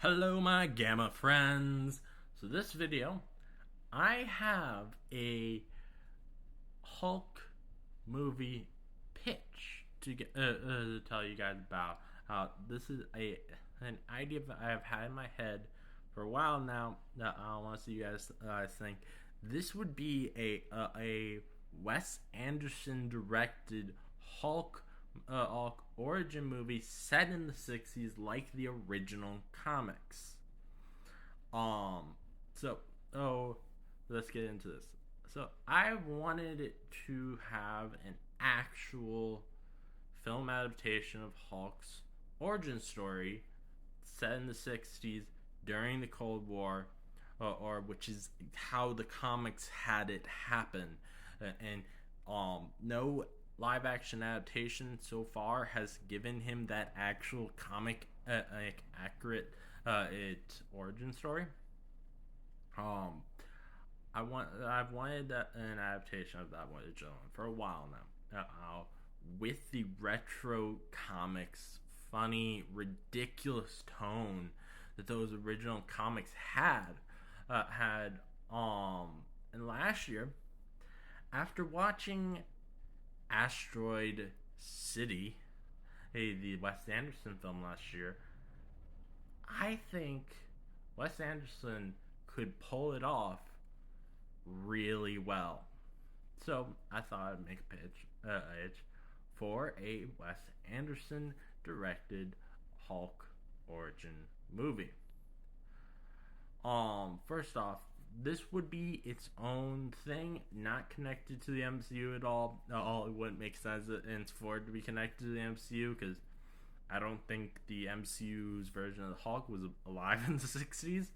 Hello my Gamma friends! So this video, I have a Hulk movie pitch to tell you guys about. This is an idea that I have had in my head for a while now that I want to see you guys think. This would be a Wes Anderson directed Hulk origin movie set in the 60s like the original comics. Um so oh let's get into this. So I wanted it to have an actual film adaptation of Hulk's origin story set in the 60s during the Cold War, or which is how the comics had it happen. And no live action adaptation so far has given him that actual comic accurate origin story. Um, I've wanted an adaptation of that original for a while now. With the retro comics funny, ridiculous tone that those original comics had and last year, after watching Asteroid City, the Wes Anderson film last year, I think Wes Anderson could pull it off really well. So I thought I'd make a pitch for a Wes Anderson directed Hulk origin movie. First off, this would be its own thing, not connected to the MCU at all. It wouldn't make sense for it to be connected to the MCU because I don't think the MCU's version of the Hulk was alive in the 60s.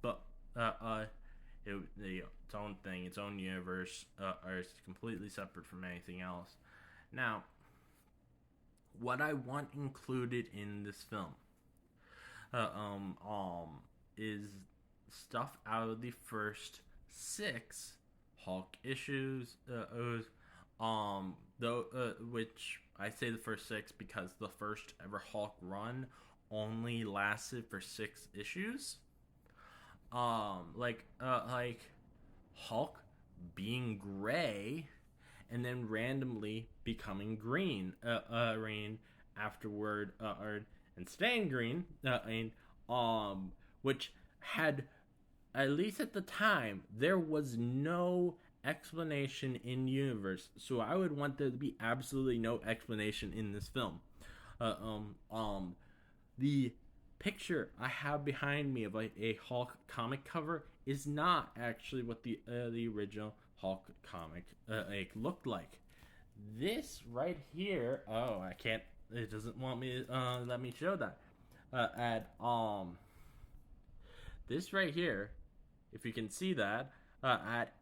But its own thing, its own universe, is completely separate from anything else. Now, what I want included in this film, is stuff out of the first 6 Hulk issues. Which I say the first 6 because the first ever Hulk run only lasted for 6 issues. Like Hulk being gray and then randomly becoming green, afterward, and staying green, which had, at least at the time, there was no explanation in universe. So I would want there to be absolutely no explanation in this film. The picture I have behind me of a Hulk comic cover is not actually what the original Hulk comic looked like. This right here, I can't. It doesn't want me let me show that. This right here, if you can see that,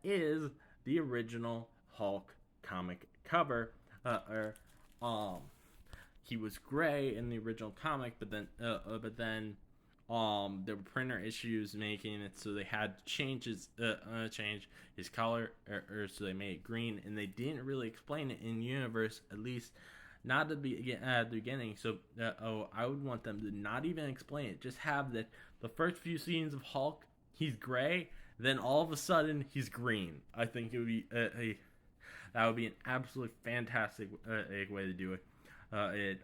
is the original Hulk comic cover. He was gray in the original comic, but then there were printer issues making it so they had to change his color, so they made it green, and they didn't really explain it in universe, at least not at the beginning. So I would want them to not even explain it, just have that the first few scenes of Hulk, he's gray, then all of a sudden he's green. I think it would be that would be an absolutely fantastic way to do it. I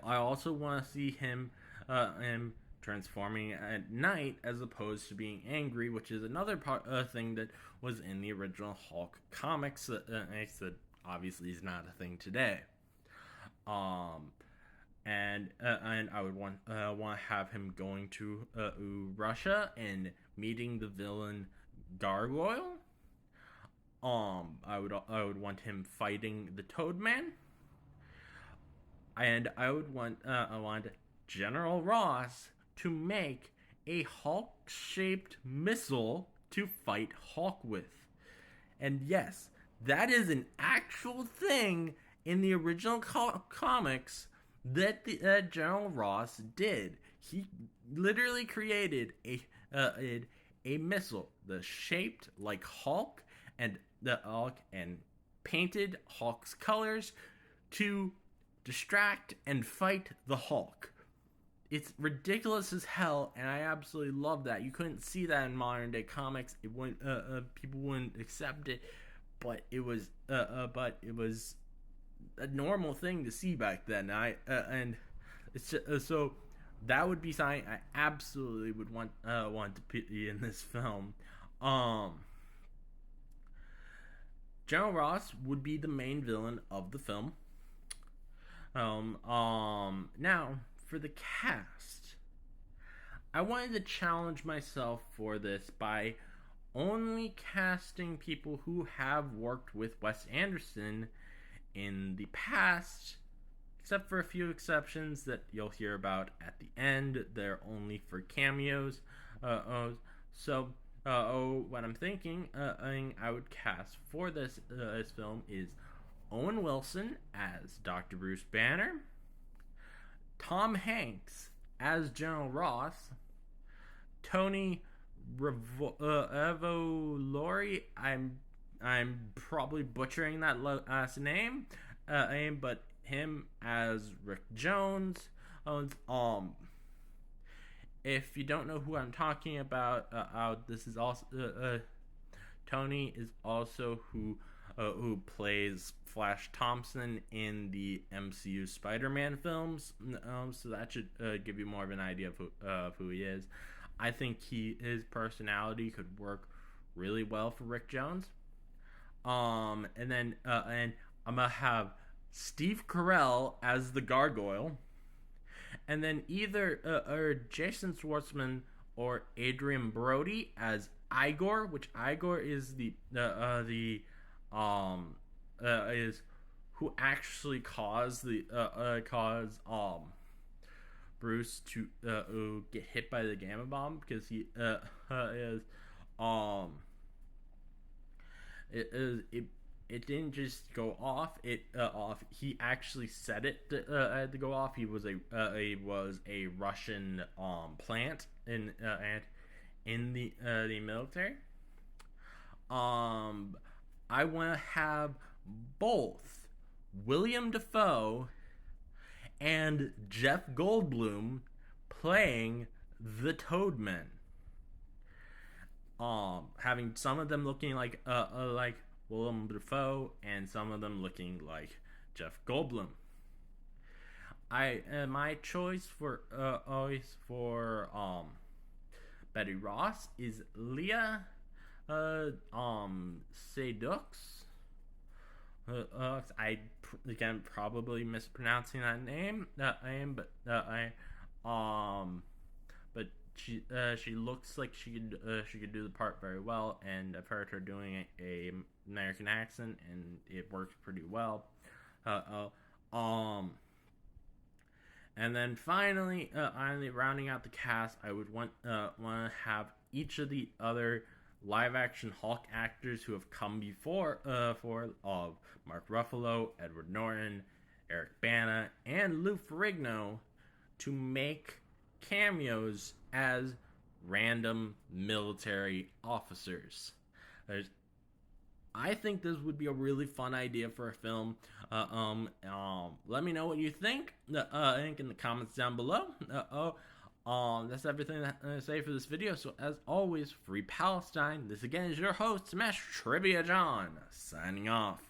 also want to see him transforming at night as opposed to being angry, which is another thing that was in the original Hulk comics that obviously is not a thing today. And I would want to have him going to Russia and meeting the villain Gargoyle. I would want him fighting the Toadman, and I want General Ross to make a Hulk-shaped missile to fight Hulk with. And yes, that is an actual thing in the original comics that General Ross did. He literally created a missile that's shaped like Hulk and painted Hulk's colors to distract and fight the Hulk. it's ridiculous as hell, and I absolutely love that. You couldn't see that in modern day comics. It wouldn't, people wouldn't accept it, but it was a normal thing to see back then. And it's just, so that would be something I absolutely would want to be in this film. General Ross would be the main villain of the film. Now for the cast, I wanted to challenge myself for this by only casting people who have worked with Wes Anderson in the past, except for a few exceptions that you'll hear about at the end. They're only for cameos. What I'm thinking I would cast for this film is Owen Wilson as Dr. Bruce Banner, Tom Hanks as General Ross, Tony Revolori. I'm probably butchering that last name, but him as Rick Jones. If you don't know who I'm talking about, this is also Tony is also who plays Flash Thompson in the MCU Spider-Man films. So that should give you more of an idea of who he is. I think his personality could work really well for Rick Jones. And I'm gonna have Steve Carell as the Gargoyle, and then either Jason Schwartzman or Adrian Brody as Igor, which Igor is is who actually caused Bruce to get hit by the gamma bomb, because he it didn't just go off. He actually set it to go off. He was a Russian plant in the military. I want to have both William Dafoe and Jeff Goldblum playing the Toadmen. Having some of them looking like Willem Dafoe and some of them looking like Jeff Goldblum. My choice for Betty Ross is Leah Seydoux. I again probably mispronouncing that name. But she looks like she could do the part very well, and I've heard her doing a American accent, and it works pretty well. And then finally, rounding out the cast, I would want to have each of the other live action Hulk actors who have come before Mark Ruffalo, Edward Norton, Eric Bana, and Lou Ferrigno to make cameos as random military officers. I think this would be a really fun idea for a film. Let me know what you think. In the comments down below. That's everything that I say for this video. So as always, free Palestine. This again is your host, Smash Trivia John, signing off.